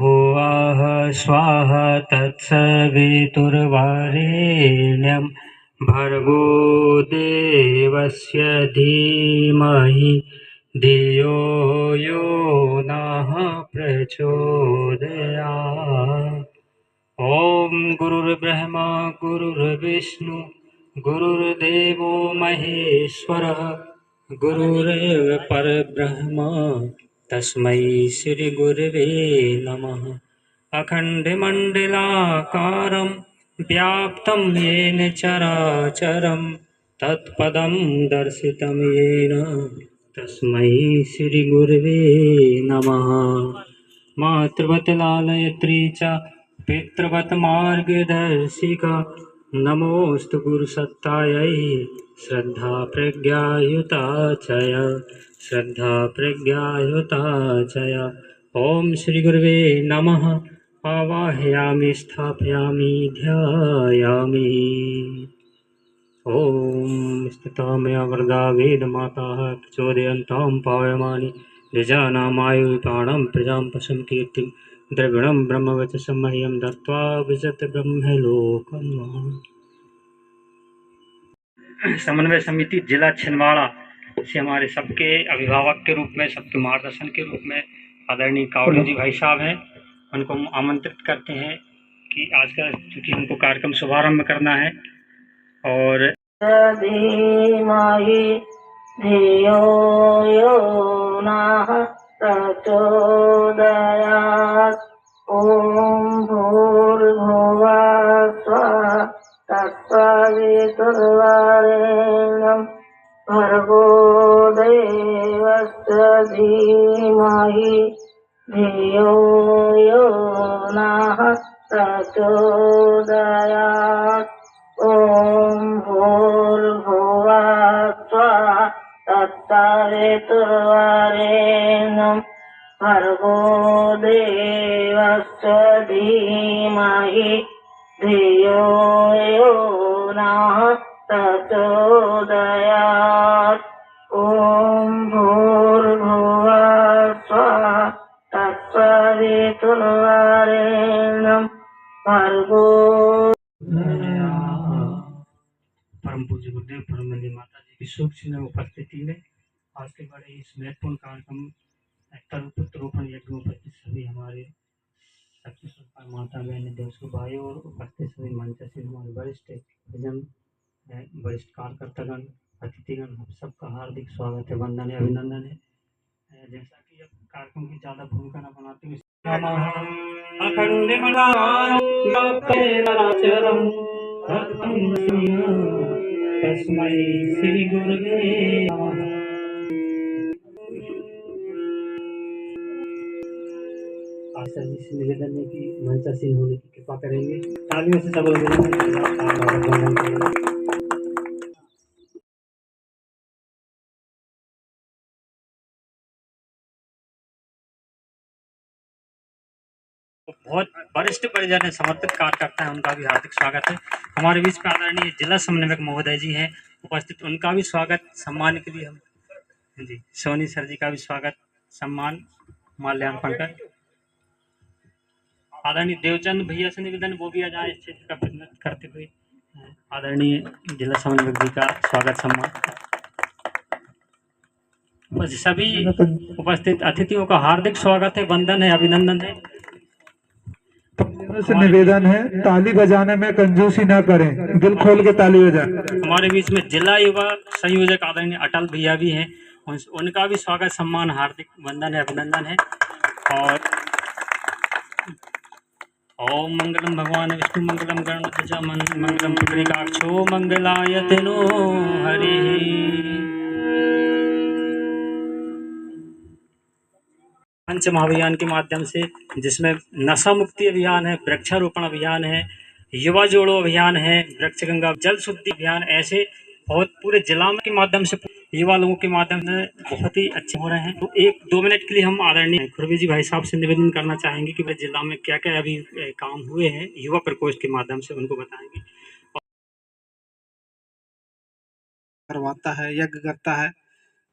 भुवः स्वः तत्सवितुर्वरेण्यं भर्गो देवस्य धीमहि धियो यो नः प्रचोदयात्। ॐ गुरुर्ब्रह्मा गुरुर्विष्णु गुरुर्देवो महेश्वरः गुरुरेव परब्रह्म तस्मै श्रीगुरवे नमः। अखण्डमण्डलाकारं व्याप्तं येन चराचरं तत्पदं दर्शितं येन तस्मै श्रीगुरवे नमः। मातृवत् लालयत्री च पितृवत् मार्गदर्शिका नमोऽस्तु गुरुसत्तायै श्रद्धा प्रज्ञायुता चया। ॐ श्रीगुरुवे नमः। आवाहयामि स्थापयामि ध्यायामि। ॐ स्थिता मया वरदा वेदमाताः प्रचोदयन्तां पावयामानि द्विजानामायुर्पाणं प्रजां पशुं कीर्तिं द्रविणं ब्रह्मवचसं मह्यं दत्त्वा विजत ब्रह्मलोकम्। समन्वय समिति जिला छिंदवाड़ा से हमारे सबके अभिभावक के रूप में, सबके मार्गदर्शन के रूप में आदरणीय कावड़े जी भाई साहब हैं। उनको हम आमंत्रित करते हैं कि आज का चूँकि हमको कार्यक्रम शुभारंभ करना है और धीमहि धियो यो नः प्रचोदयात्। ॐ भूर्भुवः स्वः तत्सवितुर्वरेण्यं भर्गो देवस्य धीमहि धियो यो नः प्रचोदयात्। ॐ भूर्भुवः स्वः तत्सवितुर्वरेण्यं भर्गो देवस्य धीमहि धियो यो नः प्रचोदयात्। ॐ भूर्भुवः स्वः तत्सवितुर्वरेण्यं भर्गो। परम पूज्य गुरुदेव परमवंदनीय माता जी की सूक्ष्म उपस्थिति में आज के बड़े इस महत्वपूर्ण कार्यक्रम तरुपुत्रोपण यज्ञ में उपस्थित सभी हमारे माता बहन दोस्तों भाई और उपस्थित सभी मंच से हमारे वरिष्ठ भजन वरिष्ठ कार्यकर्तागण अतिथिगण हम सबका हार्दिक स्वागत है, वंदन है, अभिनंदन है। जैसा कि अब कार्यक्रम की ज्यादा भूमिका न बनाते हुए तस्मै श्री गुरुवे नमः। आशा जी से निवेदन है कि मंचासीन होने की कृपा करेंगे। तालियों से सब लोग बहुत वरिष्ठ परिजन है, समर्पित कार्यकर्ता है, उनका भी हार्दिक स्वागत है। हमारे बीच में आदरणीय जिला समन्वयक महोदय जी हैं उपस्थित, उनका भी स्वागत सम्मान के लिए हम जी सोनी सर जी का भी स्वागत सम्मान माल्यार्पण कर। आदरणीय देवचंद भैया से निवेदन वो भी आ जाए इस क्षेत्र का प्रतिनिधित्व करते हुए। आदरणीय जिला समन्वयक जी का स्वागत सम्मान। बस सभी उपस्थित अतिथियों का हार्दिक स्वागत है, वंदन है, अभिनंदन है। से निवेदन है ताली बजाने में कंजूसी ना करें, दिल खोल के ताली बजाएं। हमारे बीच में जिला युवा संयोजक आदरणीय अटल भैया भी हैं, उनका भी स्वागत सम्मान हार्दिक वंदन है, अभिनंदन है। और ओम मंगलम भगवान विष्णु मंगलम गणपति मंगलम पुंडरीकाक्षो मंगलाय तनो हरि। पंच महाअभियान के माध्यम से, जिसमें नशा मुक्ति अभियान है, वृक्षारोपण अभियान है, युवा जोड़ो अभियान है, वृक्ष गंगा जल शुद्धि अभियान, ऐसे बहुत पूरे जिला के माध्यम से युवा लोगों के माध्यम से बहुत ही अच्छे हो रहे हैं। तो 1-2 मिनट के लिए हम आदरणीय खुरवी जी भाई साहब से निवेदन करना चाहेंगे कि जिला में क्या क्या अभी काम हुए हैं युवा प्रकोष्ठ के माध्यम से, उनको बताएंगे। करवाता है, यज्ञ करता है,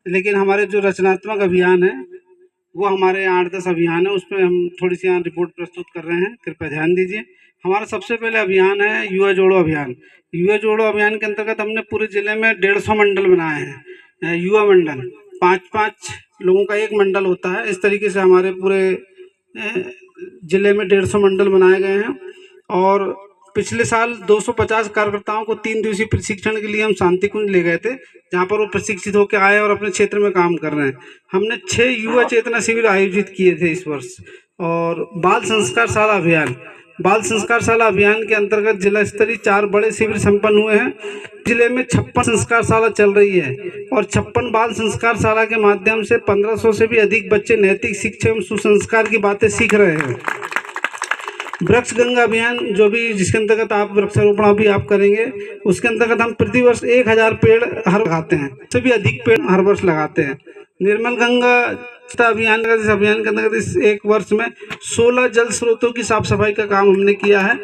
लेकिन हमारे जो रचनात्मक अभियान है वो हमारे 8-10 अभियान है, उसमें हम थोड़ी सी यहाँ रिपोर्ट प्रस्तुत कर रहे हैं, कृपया ध्यान दीजिए। हमारा सबसे पहले अभियान है युवा जोड़ो अभियान। युवा जोड़ो अभियान के अंतर्गत हमने पूरे जिले में 150 मंडल बनाए हैं। युवा मंडल 5-5 लोगों का एक मंडल होता है। इस तरीके से हमारे पूरे जिले में 150 मंडल बनाए गए हैं। और पिछले साल 250 कार्यकर्ताओं को 3 दिवसीय प्रशिक्षण के लिए हम शांति कुंज ले गए थे, जहाँ पर वो प्रशिक्षित होकर आए और अपने क्षेत्र में काम कर रहे हैं। हमने 6 युवा चेतना शिविर आयोजित किए थे इस वर्ष। और बाल संस्कार शाला अभियान, बाल संस्कार शाला अभियान के अंतर्गत जिला स्तरीय 4 बड़े शिविर संपन्न हुए हैं। जिले में 56 संस्कार शाला चल रही है और 56 बाल संस्कार शाला के माध्यम से 1500 से भी अधिक बच्चे नैतिक शिक्षा एवं सुसंस्कार की बातें सीख रहे हैं। वृक्ष गंगा अभियान, जो भी जिसके अंतर्गत आप वृक्षारोपण भी आप करेंगे, उसके अंतर्गत हम प्रतिवर्ष 1000 पेड़ हर लगाते हैं, उससे भी अधिक पेड़ हर वर्ष लगाते हैं। निर्मल गंगा अभियान, इस अभियान के अंतर्गत इस एक वर्ष में 16 जल स्रोतों की साफ सफाई का काम हमने किया है।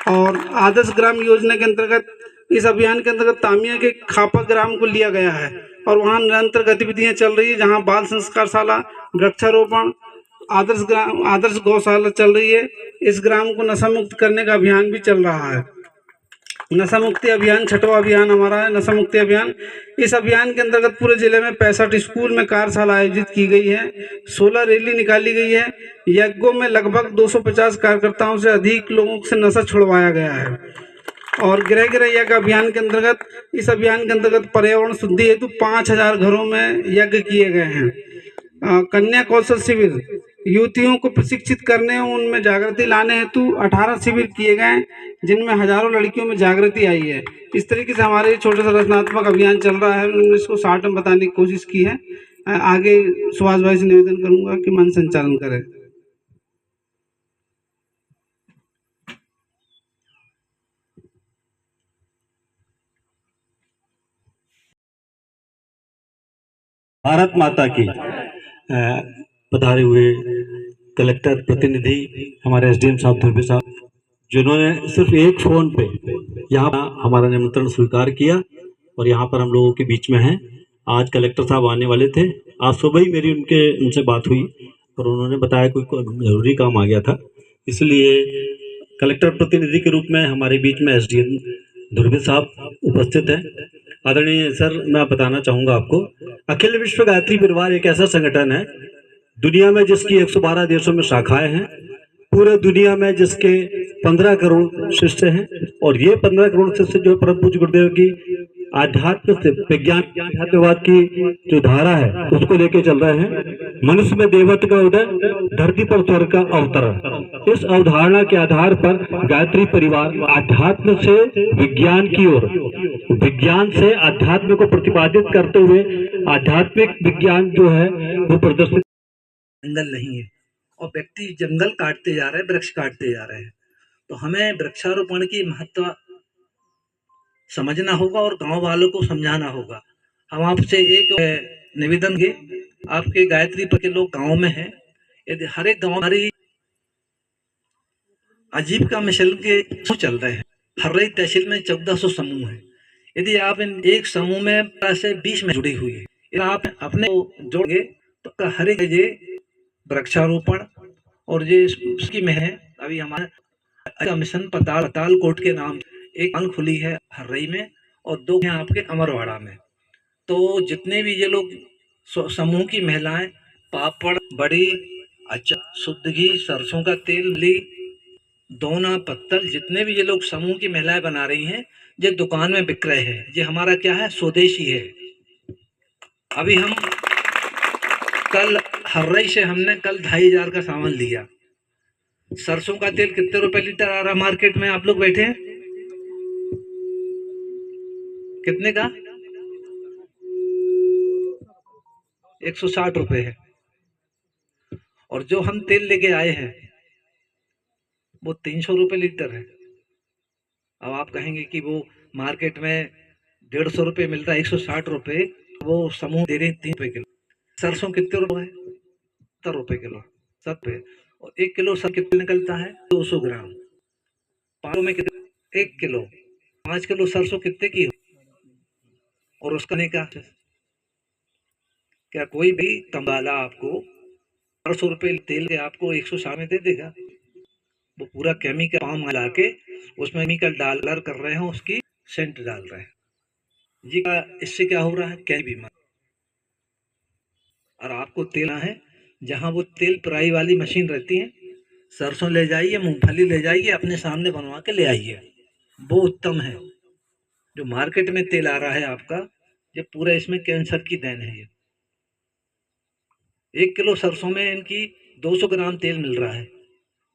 और आदर्श ग्राम योजना के अंतर्गत इस अभियान के अंतर्गत तामिया के खापा ग्राम को लिया गया है और वहाँ निरंतर गतिविधियाँ चल रही है, जहाँ बाल संस्कार शाला, वृक्षारोपण, आदर्श गौशाला चल रही है। इस ग्राम को नशा मुक्त करने का अभियान भी चल रहा है। नशा मुक्ति अभियान 6वां अभियान हमारा है, नशा मुक्ति अभियान। इस अभियान के अंतर्गत पूरे जिले में 65 स्कूल में कार्यशाला आयोजित की गई है, 16 रैली निकाली गई है। यज्ञों में लगभग 250 कार्यकर्ताओं से अधिक लोगों से नशा छुड़वाया गया है। और गृह गृह यज्ञ अभियान के अंतर्गत, इस अभियान के अंतर्गत पर्यावरण शुद्धि हेतु 5000 घरों में यज्ञ किए गए हैं। कन्या कौशल शिविर, युवतियों को प्रशिक्षित करने और उनमें जागृति लाने हेतु 18 शिविर किए गए, जिनमें हजारों लड़कियों में जागृति आई है। इस तरीके से हमारे छोटे सा रचनात्मक अभियान चल रहा है। हमने इसको शॉर्ट में बताने की कोशिश की है। आगे सुभाष भाई से निवेदन करूंगा कि मंच संचालन करें। भारत माता की पधारे हुए कलेक्टर प्रतिनिधि, हमारे एसडीएम साहब, धुर्वे साहब, जिन्होंने सिर्फ एक फ़ोन पे यहाँ हमारा निमंत्रण स्वीकार किया और यहाँ पर हम लोगों के बीच में हैं। आज कलेक्टर साहब आने वाले थे, आज सुबह ही मेरी उनसे बात हुई और उन्होंने बताया कोई ज़रूरी काम आ गया था, इसलिए कलेक्टर प्रतिनिधि के रूप में हमारे बीच में एसडीएम धुर्वे साहब उपस्थित हैं। आदरणीय सर, मैं बताना चाहूँगा आपको, अखिल विश्व गायत्री परिवार एक ऐसा संगठन है दुनिया में जिसकी 112 देशों में शाखाएं हैं, पूरे दुनिया में जिसके 15 करोड़ शिष्य हैं। और ये 15 करोड़ शिष्य जो परम पूज्य गुरुदेव की आध्यात्म से विज्ञान आध्यात्मवाद की जो धारा है उसको लेके चल रहे हैं। मनुष्य में देवत्व का उदय, धरती पर स्वर्ग का अवतरण, इस अवधारणा के आधार पर गायत्री परिवार आध्यात्म से विज्ञान की ओर, विज्ञान से अध्यात्म को प्रतिपादित करते हुए आध्यात्मिक विज्ञान जो है वो प्रदर्शित। जंगल नहीं है और व्यक्ति जंगल काटते जा रहे हैं, वृक्ष काटते जा रहे हैं। तो हमें वृक्षारोपण की महत्व समझना होगा और गांव वालों को समझाना होगा। हम आपसे एक निवेदन के, आपके गायत्री पर के लोग गांव में हैं, यदि हर एक गांव हमारी आजीविका मिशन के चल रहे हैं, हर एक तहसील में 1400 समूह है। यदि आप इन एक समूह में से 20 में जुड़ी हुई है, यदि आप अपने जोड़ेंगे तो हर एक ये वृक्षारोपण और ये उसकी में है। अभी हमारा मिशन पतालकोट के नाम एक दुकान खुली है हर्रई में और 2 हैं आपके अमरवाड़ा में। तो जितने भी ये लोग समूह की महिलाएं पापड़, बड़ी, अच्छा, शुद्ध घी, सरसों का तेल, दोना, पत्तल, जितने भी ये लोग समूह की महिलाएं बना रही हैं, ये दुकान में विक्रय है। ये हमारा क्या है, स्वदेशी है। अभी हम कल हर्रई से हमने कल 2500 का सामान लिया। सरसों का तेल कितने रुपए लीटर आ रहा मार्केट में, आप लोग बैठे हैं कितने का? 160 रुपए है। और जो हम तेल लेके आए हैं वो 300 रुपए लीटर है। अब आप कहेंगे कि वो मार्केट में 150 रुपए मिलता है, 160 रुपए वो समूह दे रहे हैं 3 रुपए किलो। सरसों कितने रुपए है? 70 रुपए किलो, 70 पे। और 1 किलो सर कितने निकलता है? 200 ग्राम। 5 में कितने? 1 किलो। 5 किलो सरसों कितने की? और उसका नहीं का क्या कोई भी तंबाला आपको 400 रुपये तेल के आपको 160 में दे देगा? वो पूरा केमिकल पाम मिला के उसमें केमिकल डालर कर रहे हैं, उसकी सेंट डाल रहे हैं जी का। इससे क्या हो रहा है? कैंसर बीमारी। और आपको तेल है जहाँ वो तेल पिराई वाली मशीन रहती है, सरसों ले जाइए, मूंगफली ले जाइए, अपने सामने बनवा के ले आइए, वो उत्तम है। जो मार्केट में तेल आ रहा है आपका, ये पूरा इसमें कैंसर की देन है। ये 1 किलो सरसों में इनकी 200 ग्राम तेल मिल रहा है,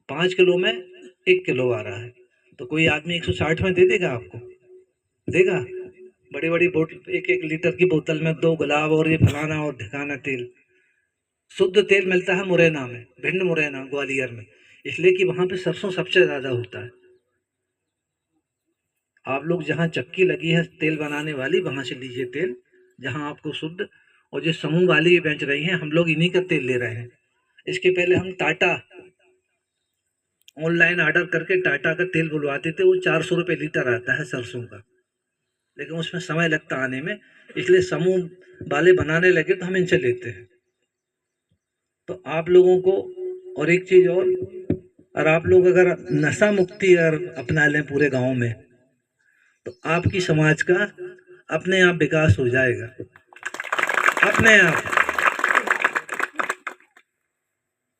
5 किलो में 1 किलो आ रहा है। तो कोई आदमी 160 में दे देगा आपको? देगा? बड़ी बड़ी बोतल, 1-1 लीटर की बोतल में 2 गुलाब और ये फलाना और ढिकाना तेल। शुद्ध तेल मिलता है मुरैना में, भिंड मुरैना ग्वालियर में, इसलिए कि वहां पे सरसों सबसे ज्यादा होता है। आप लोग जहाँ चक्की लगी है तेल बनाने वाली, वहां से लीजिए तेल, जहां आपको शुद्ध। और जो समूह वाली बेच रही हैं, हम लोग इन्हीं का तेल ले रहे हैं। इसके पहले हम टाटा ऑनलाइन ऑर्डर करके टाटा का तेल बुलवाते थे, वो 400 रुपये लीटर आता है सरसों का, लेकिन उसमें समय लगता आने में, इसलिए समूह वाले बनाने लगे तो हम इनसे लेते हैं। तो आप लोगों को, और एक चीज और आप लोग अगर नशा मुक्ति अगर अपना लें पूरे गांव में, तो आपकी समाज का अपने आप विकास हो जाएगा, अपने आप।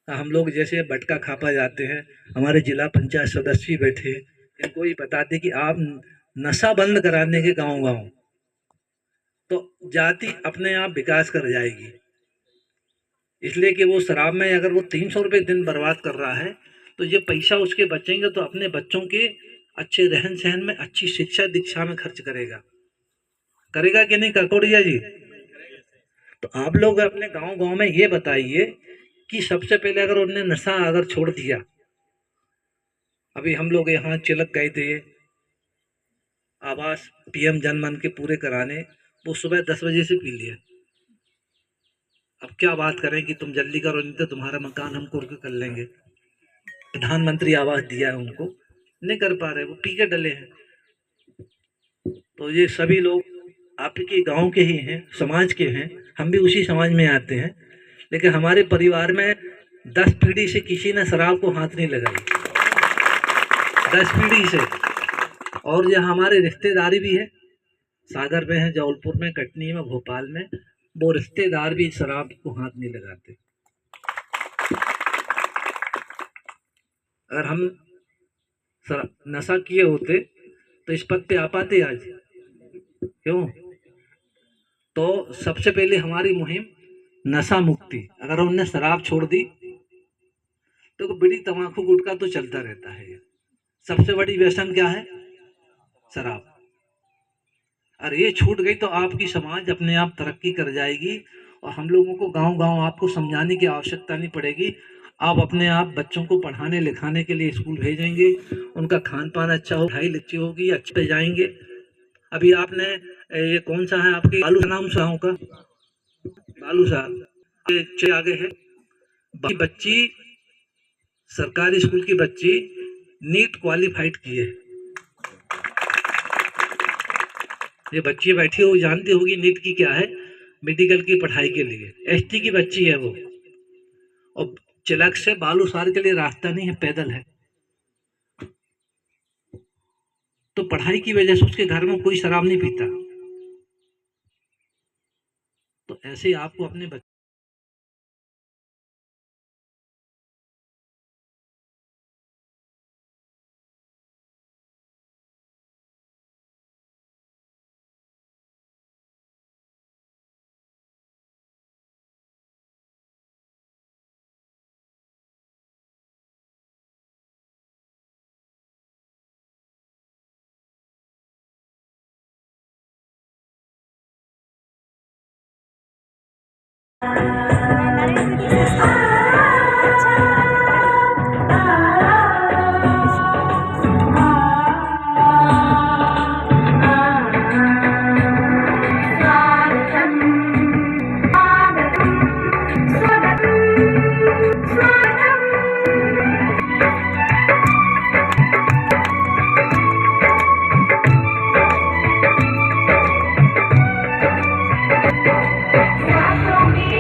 हम लोग जैसे बटका खापा जाते हैं, हमारे जिला पंचायत सदस्य बैठे, इनको ही बताते कि आप नशा बंद कराने के गांव गांव, तो जाति अपने आप विकास कर जाएगी। इसलिए कि वो शराब में अगर वो 300 रुपये दिन बर्बाद कर रहा है, तो ये पैसा उसके बचेंगे तो अपने बच्चों के अच्छे रहन सहन में, अच्छी शिक्षा दीक्षा में खर्च करेगा। करेगा कि नहीं ककोड़िया जी? तो आप लोग अपने गांव गांव में ये बताइए कि सबसे पहले अगर उन्होंने नशा अगर छोड़ दिया, अभी हम लोग यहाँ चिलक गए थे आवास PM जन मन के पूरे कराने, वो सुबह 10 बजे से पी लिया। अब क्या बात करें कि तुम जल्दी करो, नहीं तो तुम्हारा मकान हम कुर्क कर लेंगे। प्रधानमंत्री आवास दिया है उनको, नहीं कर पा रहे, वो पी के डले हैं। तो ये सभी लोग आपके गांव के ही हैं, समाज के हैं, हम भी उसी समाज में आते हैं, लेकिन हमारे परिवार में 10 पीढ़ी से किसी ने शराब को हाथ नहीं लगाई, 10 पीढ़ी से। और यह हमारे रिश्तेदारी भी है, सागर में है, जबलपुर में, कटनी में, भोपाल में, वो रिश्तेदार भी शराब को हाथ नहीं लगाते। अगर हम नशा किए होते तो इस पद पे आ पाते आज? क्यों? तो सबसे पहले हमारी मुहिम नशा मुक्ति। अगर उन्होंने शराब छोड़ दी तो बीड़ी तंबाकू गुटखा तो चलता रहता है। सबसे बड़ी व्यसन क्या है? शराब। और ये छूट गई तो आपकी समाज अपने आप तरक्की कर जाएगी, और हम लोगों को गांव गांव आपको समझाने की आवश्यकता नहीं पड़ेगी। आप अपने आप बच्चों को पढ़ाने लिखाने के लिए स्कूल भेजेंगे, उनका खान पान अच्छा हो, पढ़ाई अच्छी होगी, अच्छे जाएंगे। अभी आपने ये कौन सा है आपके बालू नाम साहब का, बालू साहब आगे है, बच्ची सरकारी स्कूल की बच्ची नीट क्वालिफाइड की है। ये बच्ची बैठी हो, जानती होगी नीट की क्या है, मेडिकल की पढ़ाई के लिए। ST की बच्ची है वो, और चिलक से बालूसार के लिए रास्ता नहीं है, पैदल है। तो पढ़ाई की वजह से उसके घर में कोई शराब नहीं पीता। तो ऐसे ही आपको अपने बच्चे From me.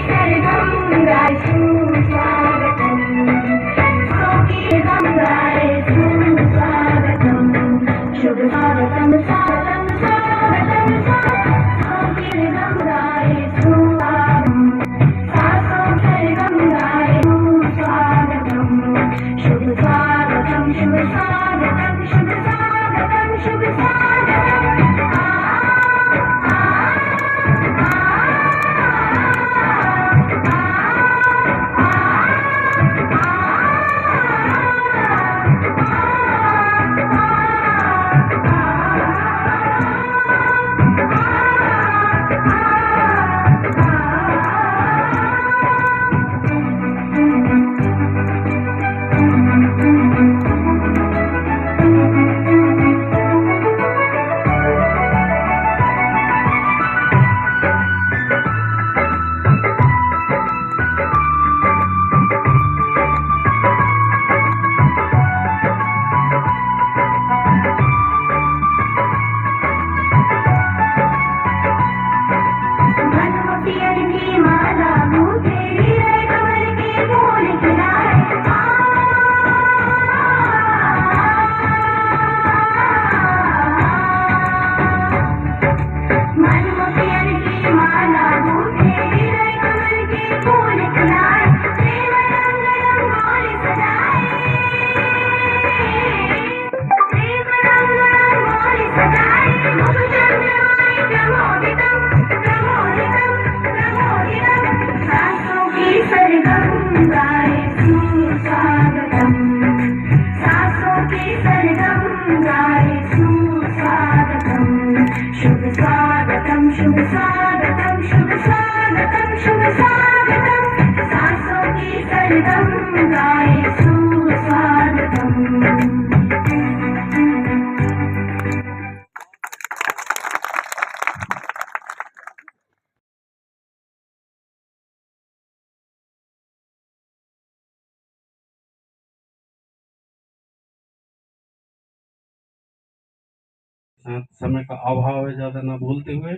समय का अभाव है, ज़्यादा ना बोलते हुए,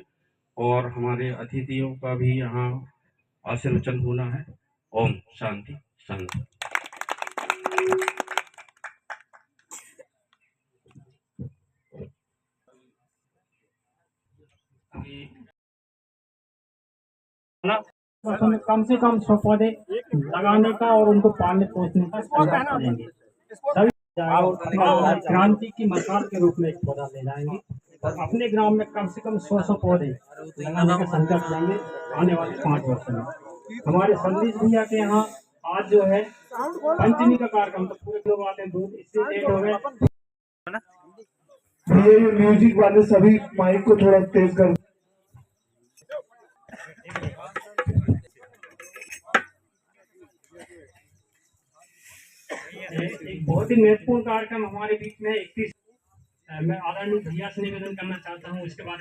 और हमारे अतिथियों का भी यहाँ आशीर्वचन होना है। ओम शांति शांति। कम से कम 100 पौधे लगाने का और उनको पालने पोषने का प्रयास करेंगे। सभी क्रांति की मिसाल के रूप में एक पौधा ले जाएंगे और अपने ग्राम में कम से कम 100 पौधे लगाने का संकल्प लेंगे आने वाले 5 वर्षों में। हमारे संदेश भैया के यहाँ आज जो है पंचमी का कार्यक्रम, तो पूरे लोग आते हैं, दूध इससे लेट हो गए। ये म्यूजिक वाले सभी माइक को थोड़ा तेज कर। एक बहुत ही महत्वपूर्ण कार्यक्रम हमारे बीच में 31 मैं आदरणीय भैया से निवेदन करना चाहता हूँ। इसके बारे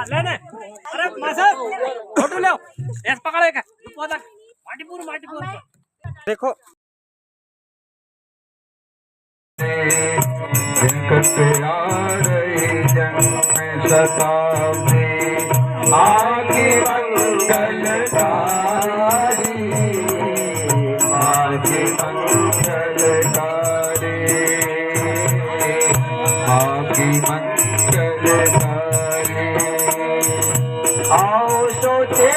लेने अरे मासर फोटो ले ऐस पकड़े का पौधा माटीपुर देखो आगे मंगलकारी आगे मंगलकारी आगे मंगलकारी आओ सोचे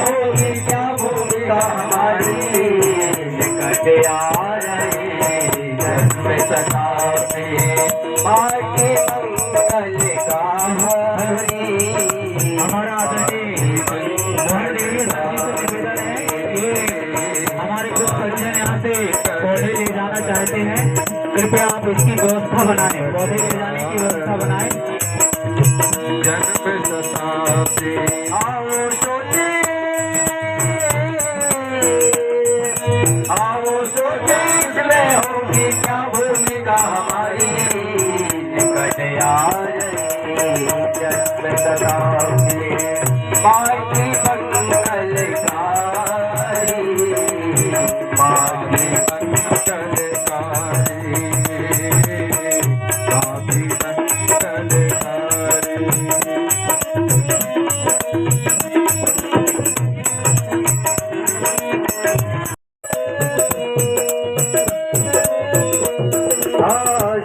होगी क्या भूमिका हमारी कटे आ रही जन्म सताते आगे मंगल का हरी। हमारा हमारे कुछ सज्जन यहाँ से पौधे ले जाना चाहते हैं, कृपया आप इसकी व्यवस्था बनाएं, पौधे ले जाने की व्यवस्था बनाएं। जन्म सताते आओ सोचे, आओ सोचे इसमें होगी क्या भूमिका हमारी, निकट आ रही जन्म सदाओगे माँ की मंगलकारी, माँ की मंगलकारी, माँ की मंगलकारी।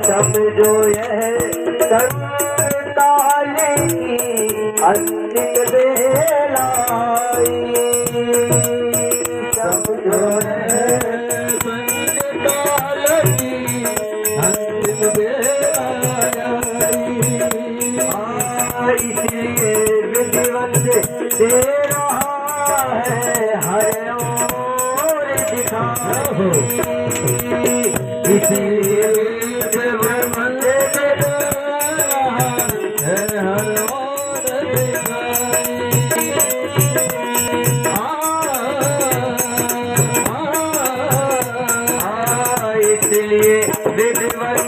सब जो यह संताल की अंतिम बेलाई, सब जो यह संताल की अंतिम बेलाई, इसलिए विधिवत दे रहा है हर ओर दिखाई, इसलिए इसलिए विधिवत